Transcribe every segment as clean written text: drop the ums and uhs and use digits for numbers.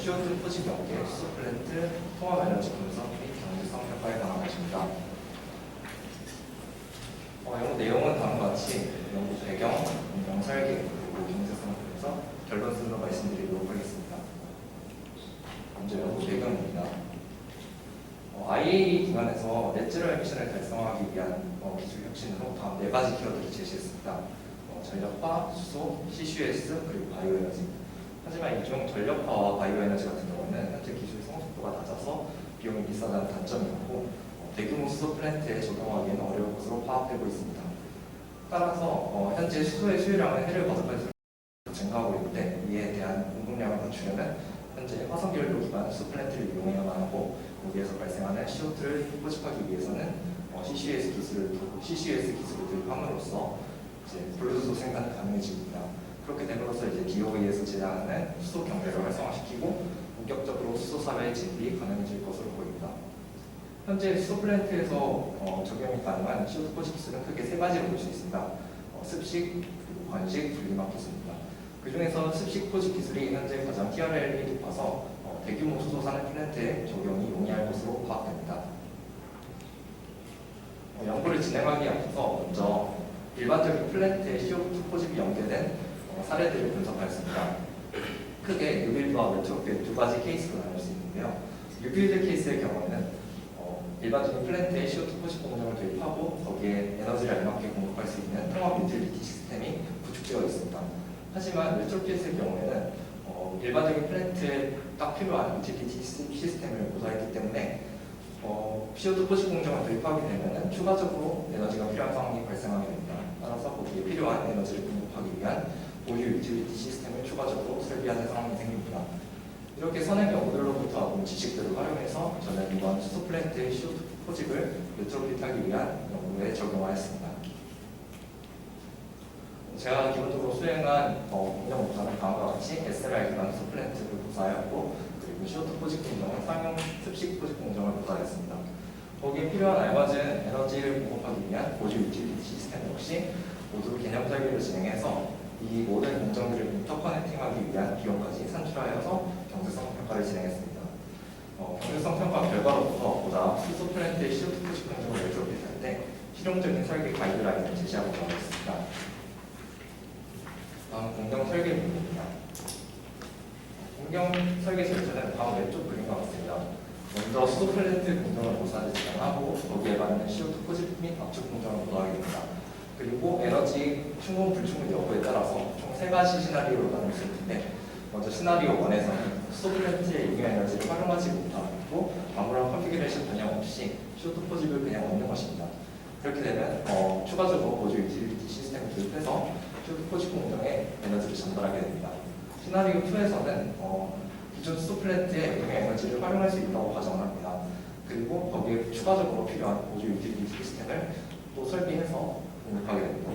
CO2 포집 연계, 수소 플랜트, 통합 에너지 분석 및 경제성 평가에 관한 것입니다. 연구 내용은 다음과 같이 연구 배경, 공정 설계, 그리고 경제성 분석, 결론 순으로 말씀드리도록 하겠습니다. 먼저 연구 배경입니다. IAEA 기관에서 넷제로 미션을 달성하기 위한 기술 혁신으로 다음 4가지 키워드를 제시했습니다. 전력화, 수소, CCUS, 그리고 바이오에너지. 하지만 이 중 전력화와 바이오에너지 같은 경우는 현재 기술 성숙도가 낮아서 비용이 비싸다는 단점이 있고 대규모 수소 플랜트에 적용하기에는 어려운 것으로 파악되고 있습니다. 따라서 현재 수소의 수요량은 해를 거듭할수록 증가하고 있는데 이에 대한 공급량을 맞추려면 현재 화석연료 기반 수소 플랜트를 이용해야만 하고 여기에서 발생하는 CO2를 포집하기 위해서는 CCUS 기술을 도입함으로써 블루수소 생산이 가능해집니다. 그렇게 됨으로써 DOE에서 제작하는 수소 경제를 활성화시키고 본격적으로 수소 사회의 진입이 가능해질 것으로 보입니다. 현재 수소 플랜트에서 적용이 가능한 CO2 포집 기술은 크게 3가지로 볼 수 있습니다. 습식, 그리고 관식, 분리막 기술입니다. 그 중에서 습식 포집 기술이 현재 가장 TRL이 높아서 대규모 수소 산업 플랜트에 적용이 용이할 것으로 파악됩니다. 연구를 진행하기에 앞서 먼저 일반적인 플랜트에 CO2 포집이 연계된 사례들을 분석하였습니다. 크게 뉴빌드와 레트로핏 2가지 케이스로 나눌 수 있는데요. 뉴빌드 케이스의 경우에는 일반적인 플랜트에 CO2 포집 공정을 도입하고 거기에 에너지를 알맞게 공급할 수 있는 통합 유틸리티 시스템이 구축되어 있습니다. 하지만 레트로핏의 경우에는 일반적인 플랜트에 딱 필요한 유틸리티 시스템을 모사했기 때문에 CO2 포집 공정을 도입하게 되면 추가적으로 에너지가 필요한 상황이 발생하게 됩니다. 따라서 거기에 필요한 에너지를 공급하기 위한 보유 유틸리티 시스템을 추가적으로 설비하는 상황이 생깁니다. 이렇게 선행 연구들로부터 얻은 지식들을 활용해서 저는 이번 수소 플랜트의 CO2 포집을 레트로핏하기 위한 연구에 적용하였습니다. 제가 기본적으로 수행한 공정 모사는 다음과 같이 SLR 기반 수소 플랜트를 모사하였고 그리고 CO2 포집 공정은 상용 습식 포집 공정을 모사했습니다. 거기에 필요한 알맞은 에너지를 공급하기 위한 보조 유틸리티 시스템 역시 모두 개념 설계를 진행해서 이 모든 공정들을 인터커넥팅하기 위한 비용까지 산출하여서 경제성 평가를 진행했습니다. 경제성 평가 결과로부터 보다 수소 플랜트의 CO2 포집 공정을 레트로핏할 때 실용적인 설계 가이드라인을 제시하고 나오겠습니다. 다음 공정 설계 부분입니다. 공정 설계 절차는 다음 왼쪽 그림과 같습니다. 먼저 수소 플랜트 공정을 모사를 진행하고 거기에 맞는 CO2 포집 및 압축 공정을 모사하게 됩니다. 그리고 에너지 충분 불충분 여부에 따라서 총 3가지 시나리오로 나눌 수 있는데 먼저 시나리오 1에서는 수소 플랜트의 잉여 에너지를 활용하지 못하고 아무런 컨피그레이션 변형 없이 CO2 포집을 그냥 얻는 것입니다. 그렇게 되면 추가적으로 보조 유틸리티 시스템을 도입해서 CO2 포집 공정에 에너지를 전달하게 됩니다. 시나리오 2에서는 기존 수소 플랜트의 잉여 에너지를 활용할 수 있다고 가정을 합니다. 그리고 거기에 추가적으로 필요한 보조 유틸리티 시스템을 또 설비해서 공급하게 됩니다.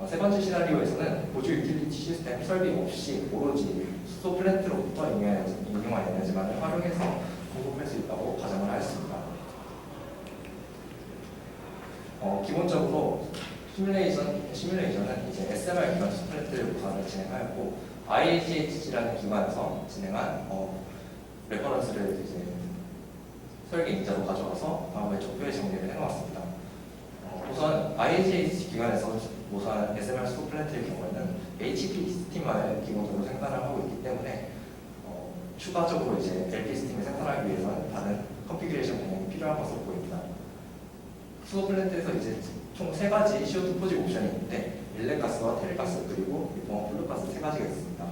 3번째 시나리오에서는 보조 유틸리티 시스템 설비 없이 오로지 수소 플랜트로부터 잉여한 에너지만을 활용해서 공급할 수 있다고 가정을 하였습니다. 기본적으로 시뮬레이션은 이제 SMR 기반 수소 플랜트 모사를 진행하였고 IHH라는 기관에서 진행한 레퍼런스를 이제 설계 인자로 가져와서 다음에 적표에 정리를 해놓았습니다. 우선 IHH 기관에서 모사한 SMR 수소 플랜트의 경우에는 HP 스팀만을 기본적으로 생산을 하고 있기 때문에 추가적으로 이제 LP 스팀을 생산하기 위해서는 다른 컨피그레이션 변경이 필요한 것으로 보입니다. 수소 플랜트에서 이제 총 3가지 CO2 포집 옵션이 있는데 일레가스와 테릴가스 그리고 유봉 플루가스 3가지가 있습니다.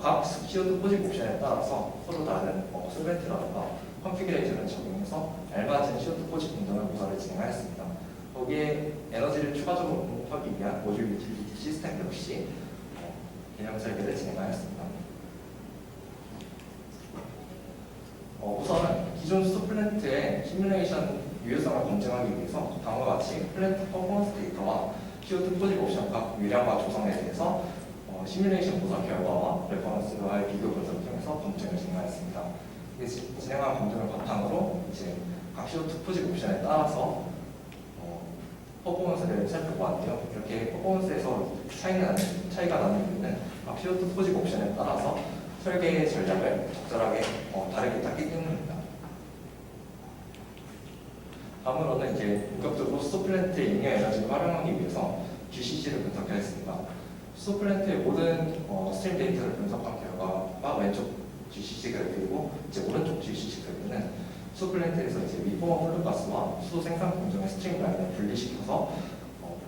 각 CO2 포집 옵션에 따라서 서로 다른 솔벤트라든가 컨피그레이션을 적용해서 알맞은 CO2 포집 공정을 모사를 진행하였습니다. 거기에 에너지를 추가적으로 공급하기 위한 보조 유틸리티 시스템 역시 개념 설계를 진행하였습니다. 우선 기존 수소 플랜트의 시뮬레이션 유효성을 검증하기 위해서 다음과 같이 플랜트 퍼포먼스 데이터와 CO2 포집 옵션 각 유량과 조성에 대해서 시뮬레이션 모사 결과와 레퍼런스와의 비교 분석을 통해서 검증을 진행하였습니다. 진행한 검증을 바탕으로 이제 각 CO2 포집 옵션에 따라서 퍼포먼스를 살펴보았는데요. 이렇게 퍼포먼스에서 차이가 나는 이유는 각 CO2 포집 옵션에 따라서 설계 전략을 적절하게 다르게 짰기 때문입니다. 다음으로는 이제 본격적으로 수소 플랜트의 잉여 에너지를 활용하기 위해서 GCC를 분석하였습니다. 수소 플랜트의 모든 스트림 데이터를 분석한 결과가 왼쪽 GCC 그래프이고 이제 오른쪽 GCC 그래프는 수소 플랜트에서 이제 미포먼 플루가스와 수소 생산 공정의 스트림 라인을 분리시켜서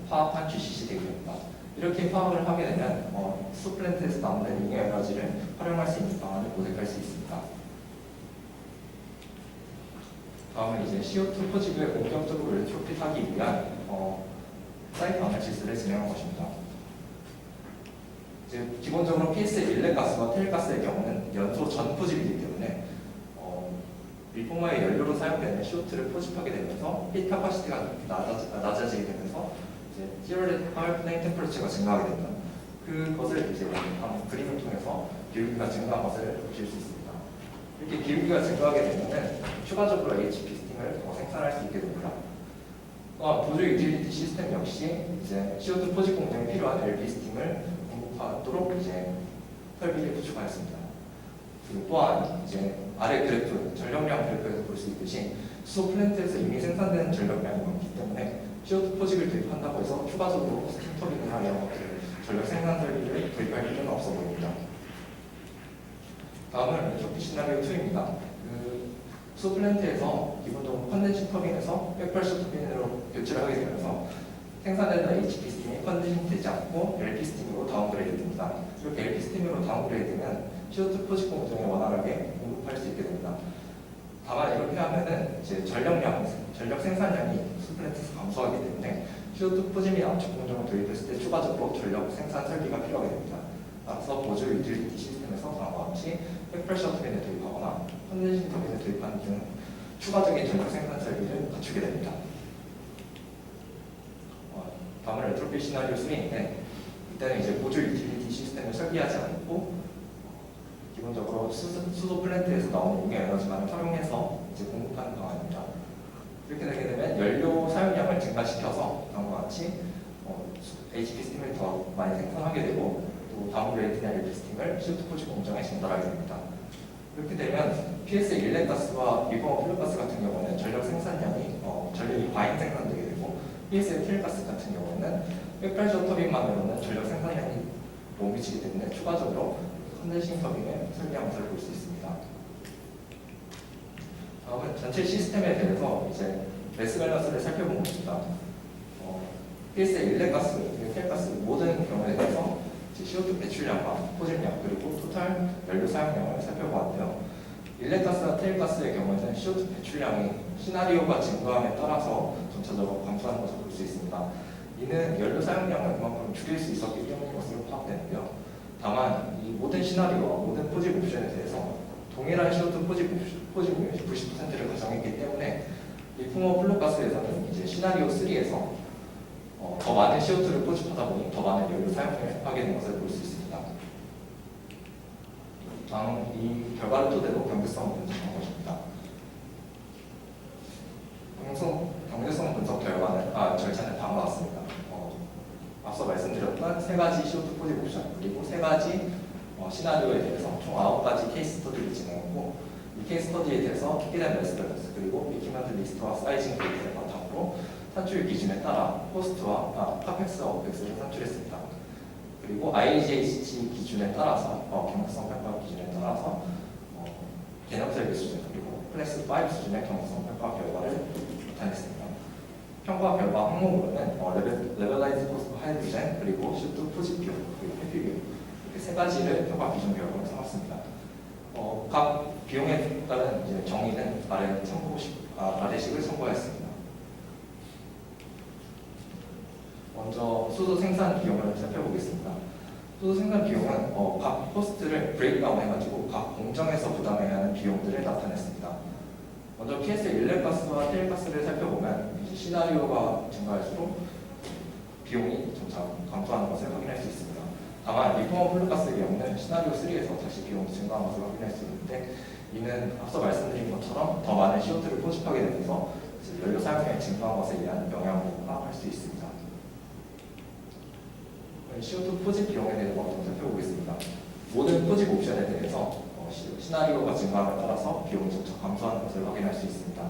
파악한 GCC 데이터입니다. 이렇게 파악을 하게 되면 수소 플랜트에서 나오는 잉여 에너지를 활용할 수 있는 방안을 모색할 수 있습니다. 다음은 이제 CO2 포집을 본격적으로 엔트로피하기 위한 사이트 아나리시스를 진행한 것입니다. 이제 기본적으로 PS의 일렉 가스와 테일 가스의 경우는 연소 전 포집이기 때문에 밀포마의 연료로 사용되는 CO2를 포집하게 되면서 히트 카파시티가 낮아지게 되면서 이제 theoretical flame temperature가 증가하게 됩니다. 그것을 이제 다음 그림을 통해서 기울기가 증가한 것을 보실 수 있습니다. 이렇게 기울기가 증가하게 되면 추가적으로 HP 스팀을 더 생산할 수 있게 됩니다. 보조 유틸리티 시스템 역시 이제 CO2 포집 공정에 필요한 LP 스팀을 공급하도록 이제 설비를 구축하였습니다. 그리고 또한 이제 아래 그래프, 전력량 그래프에서 볼 수 있듯이 수소 플랜트에서 이미 생산되는 전력량이 많기 때문에 CO2 포집을 도입한다고 해서 추가적으로 스팀 터빈이나 이런 것들을 전력 생산 설비를 도입할 필요는 없어 보입니다. 다음은 엔트로피 시나리오 2입니다. 수소 플랜트에서 기본적으로 컨덴싱 터빈에서 백프레셔 터빈으로 교체를 하게 되면서 생산되는 HP 스팀이 컨덴싱 되지 않고 LP 스팀으로 다운그레이드 됩니다. 이렇게 LP 스팀으로 다운그레이드 되면 CO2 포집 공정에 원활하게 공급할 수 있게 됩니다. 다만 이렇게 하면은 이제 전력 생산량이 수소 플랜트에서 감소하기 때문에 CO2 포집 및 압축 공정을 도입했을 때 추가적으로 전력 생산 설비가 필요하게 됩니다. 따라서 보조 유틸리티 시스템에서 다음과 같이 백프레셔 터빈을 도입하거나 컨덴싱 터빈을 도입하는 등 추가적인 전력 생산 설비를 갖추게 됩니다. 다음은 엔트로피 시나리오 3인데 이때는 이제 보조 유틸리티 시스템을 설계하지 않고 기본적으로 수소 플랜트에서 나오는 잉여 에너지만을 활용해서 이제 공급하는 방안입니다. 이렇게 되게 되면 연료 사용량을 증가시켜서 다음과 같이 HP 스팀을 더 많이 생산하게 되고 또 다운그레이드나 LP 스팀을 CO2 포집 공정에 전달하게 됩니다. 이렇게 되면 PS의 일렉 가스와 미포먼 플루가스 같은 경우는 전력 생산량이 전력이 과잉 생산되게 되고 PS의 테일 가스 같은 경우는 백프레셔 터빈만으로는 전력 생산량이 못 미치기 때문에 추가적으로 컨덴싱 터빈을 설계한 것을 볼 수 있습니다. 다음은 전체 시스템에 대해서 이제 매스 밸런스를 살펴본 것입니다. PS의 일렉 가스, 테일 가스 모든 경우에 대해서 CO2 배출량과 포집량 그리고 토탈 연료 사용량을 살펴보았는데요. 일렉가스와 테일가스의 경우에는 CO2 배출량이 시나리오가 증가함에 따라서 점차적으로 감소하는 것을 볼 수 있습니다. 이는 연료 사용량을 그만큼 줄일 수 있었기 때문인 것으로 파악되는데요. 다만 이 모든 시나리오와 모든 포집 옵션에 대해서 동일한 CO2 포집률 90%를 가정했기 때문에 리포먼 플루가스에서는 이제 시나리오 3에서 더 많은 CO2를 포집하다 보니 더 많은 연료 사용을 하게 된 것을 볼 수 있습니다. 다음 이 결과를 토대로 경제성을 분석한 것입니다. 경제성 분석 결과는 절차는 다음과 같습니다. 앞서 말씀드렸던 세 가지 CO2 포집 옵션 그리고 세 가지 시나리오에 대해서 총 9가지 케이스 스터디를 진행했고 이 케이스 스터디에 대해서 키키된 매스 밸런스 그리고 미키먼트 리스트와 사이징 데이터를 바탕으로 산출 기준에 따라 코스트와 카펙스와 오펙스를 산출했습니다. 그리고 IGHG 기준에 따라서 경제성 평가 기준에 따라서 개념 설계 수준 그리고 클래스 5 수준의 경제성 평가 결과를 나타냈습니다. 평가 결과 항목으로는 레벨라이즈 코스트 하이드로젠 그리고 CO2 포집 비용 그리고 회피 비용 이렇게 세 가지를 평가 기준 결과로 삼았습니다. 각 비용에 따른 이제 정의는 아래식을 참고하였습니다. 먼저 수소 생산 비용을 살펴보겠습니다. 수소 생산 비용은 각 코스트를 브레이크다운 해가지고 각 공정에서 부담해야 하는 비용들을 나타냈습니다. 먼저 PS의 일렉가스와 테일가스를 살펴보면 이제 시나리오가 증가할수록 비용이 점차 감소하는 것을 확인할 수 있습니다. 다만 리포먼 플루가스의 경우는 시나리오 3에서 다시 비용이 증가한 것을 확인할 수 있는데 이는 앞서 말씀드린 것처럼 더 많은 CO2를 포집하게 되면서 연료 사용량이 증가한 것에 의한 영향을 파악할 수 있습니다. CO2 포집 비용에 대해서 먼저 살펴보겠습니다. 모든 포직 옵션에 대해서 시나리오가 증가함에 따라서 비용이 점차 감소하는 것을 확인할 수 있습니다.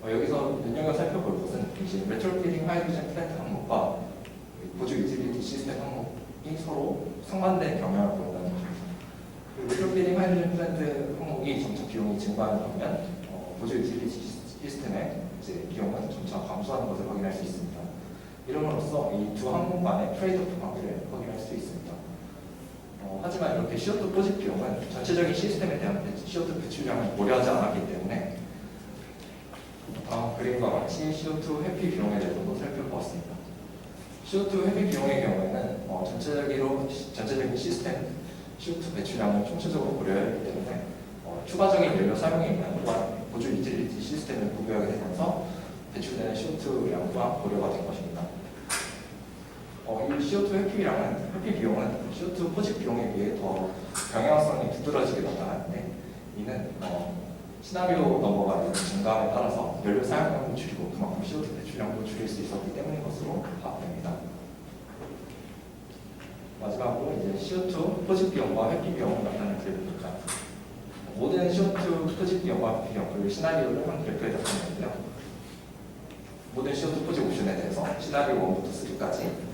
여기서 눈여겨 살펴볼 것은 이제 레트로피딩 하이드로젠 플랜트 항목과 보조 유틸리티 시스템 항목이 서로 상반된 경향을 보인다는 것입니다. 레트로피딩 하이드로젠 플랜트 항목이 점차 비용이 증가하는 반면 보조 유틸리티 시스템의 이제 비용은 점차 감소하는 것을 확인할 수 있습니다. 이름으로써 이 두 항목 간의 트레이드오프 관계를 확인할 수 있습니다. 하지만 이렇게 CO2 포집 비용은 전체적인 시스템에 대한 CO2 배출량을 고려하지 않았기 때문에 그림과 같이 CO2 회피 비용에 대해서도 살펴보았습니다. CO2 회피 비용의 경우에는 전체적인 시스템 CO2 배출량을 총체적으로 고려해야 하기 때문에 추가적인 연료 사용에 의한 또한 보조 유틸리티 시스템을 구비하게 되면서 배출되는 CO2량 또한 고려가 된 것입니다. 이 CO2 회피 비용은 CO2 포집 비용에 비해 더 경향성이 두드러지게 나타나는데 이는 시나리오 넘버가 증가함에 따라서 연료 사용량도 줄이고 그만큼 CO2 배출량도 줄일 수 있었기 때문인 것으로 파악됩니다. 마지막으로 이제 CO2 포집 비용과 회피 비용을 나타내는 그래프입니다. 모든 CO2 포집 비용과 회피 비용 그리고 시나리오를 한 그래프에 나타내는데요. 모든 CO2 포집 옵션에 대해서 시나리오 1부터 3까지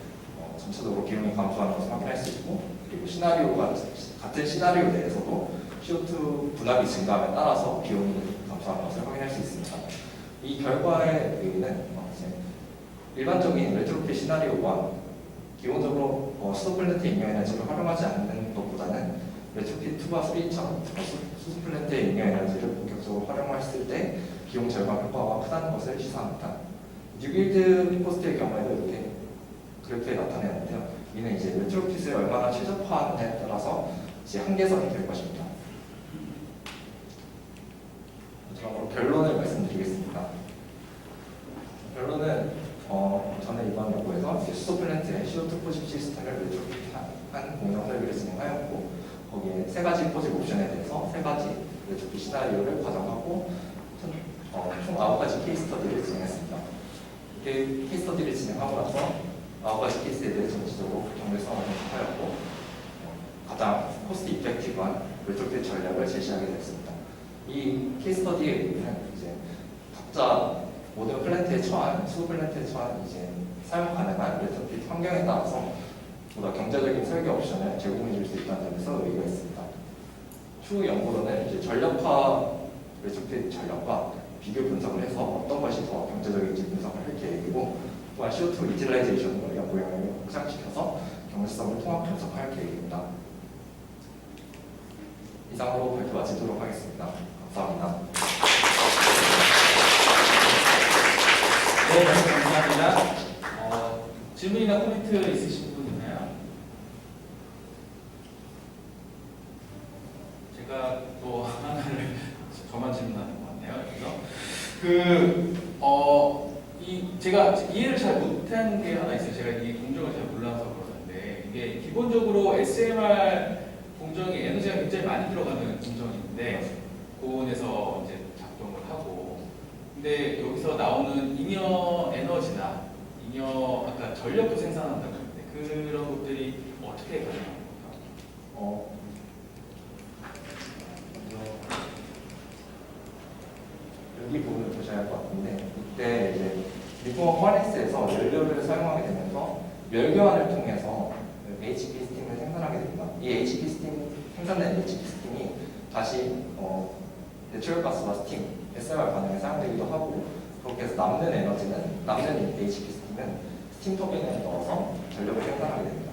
전체적으로 비용이 감소하는 것을 확인할 수 있고 그리고 시나리오가 같은 시나리오 내에서도 CO2 분압이 증가함에 따라서 비용이 감소하는 것을 확인할 수 있습니다. 이 결과의 의미는 일반적인 레트로핏 시나리오와 기본적으로 수소플랜트 잉여 에너지를 활용하지 않는 것보다는 레트로핏 2와 3처럼 수소플랜트의 잉여 에너지를 본격적으로 활용했을 때 비용 절감 효과가 크다는 것을 시사합니다. 뉴빌드 코스트의 경우에도 이렇게 그래프에 나타내는데요. 이는 이제 레트로핏을 얼마나 최적화하느냐에 따라서 이제 한계선이 될 것입니다. 마지막으로 결론을 말씀드리겠습니다. 결론은 저는 이번 연구에서 수소플랜트의 CO2 포집 시스템을 레트로핏한 공용 설비를 진행하였고 거기에 3가지 포집 옵션에 대해서 3가지 레트로핏 시나리오를 과정하고 총 9가지 케이스 스터디를 진행했습니다. 이렇게 케이스 스터디를 진행하고 나서 9가지 케이스에 대해 전체적으로 경제성을 검토하였고 가장 코스트 이펙티브한 레트로핏 전략을 제시하게 됐습니다. 이 케이스 스터디의 의미는 이제 각자 모든 플랜트에 처한 수소 플랜트에 처한 이제 사용 가능한 레트로핏 환경에 따라서 보다 경제적인 설계 옵션을 제공해 줄 수 있다는 점에서 의의가 있습니다. 추후 연구로는 이제 전력화 레트로핏 전략과 비교 분석을 해서 어떤 것이 더 경제적인지 분석을 할 계획이고 또한 CO2 유틸라이제이션으로 연구량을 확장시켜서 경제성을 통합 분석할 계획입니다. 이상으로 발표 마치도록 하겠습니다. 감사합니다. 네, 감사합니다. 질문이나 코멘트 있으신 분 있나요? 제가 또 하나를 저만 질문하는 것 같네요. 그래서 제가 이해를 잘 못한 게 하나 있어요. 제가 이 공정을 잘 몰라서 그러는데 이게 기본적으로 SMR 공정이 에너지가 굉장히 많이 들어가는 공정인데 고온에서 이제 작동을 하고 근데 여기서 나오는 잉여 에너지나 아까 전력도 생산한다고 했는데 그런 것들이 어떻게 가능한 겁니까? 여기 부분을 보셔야 할 것 같은데 이때 이제 리포머 퍼네스에서 연료를 사용하게 되면서 열교환을 통해서 HP 스팀을 생산하게 됩니다. 이 HP 스팀 생산된 HP 스팀이 다시 내추럴 가스와 스팀, SMR 반응에 사용되기도 하고 그렇게 해서 남는 HP 스팀은 스팀 터빈에 넣어서 전력을 생산하게 됩니다.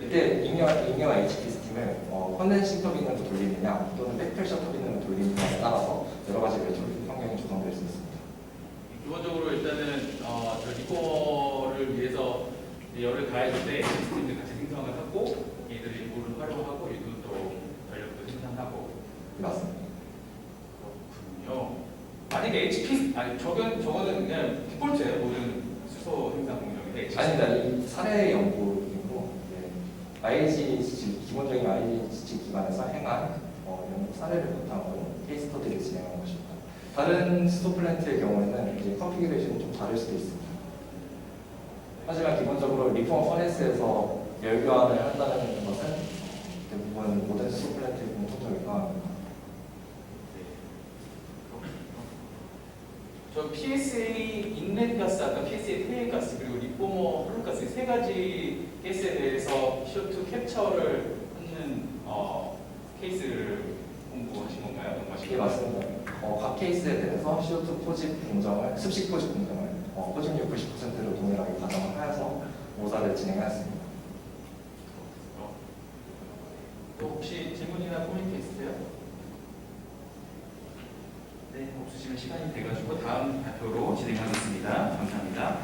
이때 잉여 HP 스팀을 컨덴싱 터빈으로 돌리느냐 또는 백프레셔 터빈으로 돌리느냐에 따라서 여러 가지 레트로핏 환경이 조성될 수 있습니다. 기본적으로 일단은 저 리포를 위해서 열을 가해줄 때 시스템들 같이 생성을 하고 얘들이 물을 활용하고 얘도 또 전력도 생산하고 맞습니다. 그렇군요. 만약에 HP 저거는 그냥 디폴트예요. 모든 수소 생산 공정인데 아닙니다. 이 사례 연구이고 IAG 기본적인 IAG 기관에서 행한 연구 사례를 바탕으로 케이스 스터디를 진행한 것입니다. 다른 수소 플랜트의 경우에는 이제 컨피그레이션이 좀 다를 수도 있습니다. 하지만 기본적으로 리포머 퍼네스에서 열교환을 한다는 것은 대부분 모든 수소 플랜트의 공통점이가 저 PSA 인렛 가스, 아까 PSA 퇴해 가스, 그리고 리포머 헐 가스 세 가지 가스에 대해서 CO2 캡처를 하는 케이스를 공부하신 건가요? 예, 맞습니다. 각 케이스에 대해서 CO2 포집 공정을, 습식 포집 공정을 포집률 90%로 동일하게 가정을 하여서 모사를 진행하였습니다. 또 혹시 질문이나 코멘트 있으세요? 네, 없으시면 시간이 돼가지고 다음 발표로 진행하겠습니다. 감사합니다.